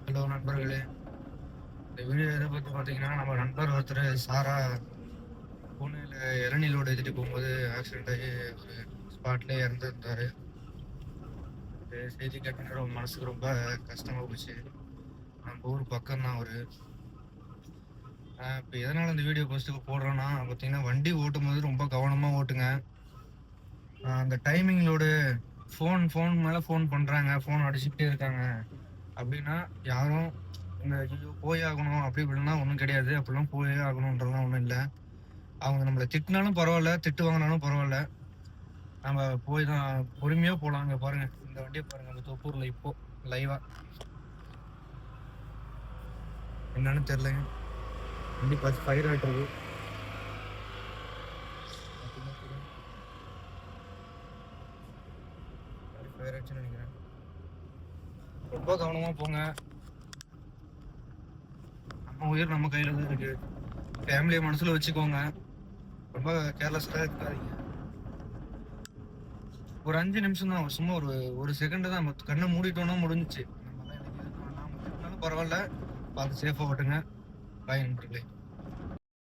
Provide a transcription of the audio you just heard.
Hello நண்பர்களே, இந்த video எதை பற்றி பார்த்தீங்கன்னா, நம்ம நண்பர் ஒருத்தர் சாரா பூனேல இளநீ லோடு ஏற்றிட்டு போகும்போது ஆக்சிடென்ட் ஆகி ஒரு ஸ்பாட்லேயே இறந்துருந்தாரு. இந்த செய்தி கேட்டோன்னே ரொம்ப மனசுக்கு ரொம்ப கஷ்டமா போச்சு. நம்ம ஊர் பக்கம் தான் அவரு. இப்போ எதனால் இந்த வீடியோ போஸ்ட்டுக்கு போடுறோன்னா பார்த்தீங்கன்னா, வண்டி ஓட்டும் போது ரொம்ப கவனமாக ஓட்டுங்க. அந்த டைமிங்களோட ஃபோன் மேலே ஃபோன் பண்ணுறாங்க, ஃபோன் அடிச்சுக்கிட்டே இருக்காங்க அப்படின்னா யாரும் இந்த ஐயோ போய் ஆகணும் அப்படி இப்படின்னா ஒன்றும் கிடையாது. அப்படிலாம் போயே ஆகணுன்றலாம் ஒன்றும் இல்லை. அவங்க நம்மளை திட்டினாலும் பரவாயில்ல, திட்டு வாங்கினாலும் பரவாயில்ல, நம்ம போய் தான் பொறுமையாக போகலாம். அங்கே பாருங்கள், இந்த வண்டியை பாருங்கள், அந்த தொப்பூரில் இப்போ லைவாக என்னன்னு தெரிலங்க. வண்டி பார்த்து ஃபயர் ஆகிட்டுருக்கு. ஃபயர் ஆயிடுச்சுன்னு நினைக்கிறேன். ரொம்ப கவனமாக போங்க. நம்ம உயிர் நம்ம கையில் தான் இருக்கு. ஃபேமிலியை மனசில் வச்சுக்கோங்க. ரொம்ப கேர்லெஸ்ஸாக இருக்காதீங்க. ஒரு 5 நிமிஷம் தான், சும்மா ஒரு செகண்ட் தான். நம்ம கண்ணை மூடிட்டோம்னா முடிஞ்சிச்சு. நம்மளாம் எனக்கு எதுவும் வேணாம், பரவாயில்ல, பார்த்து சேஃபாக ஓட்டுங்க. பாய் நண்பர்களே.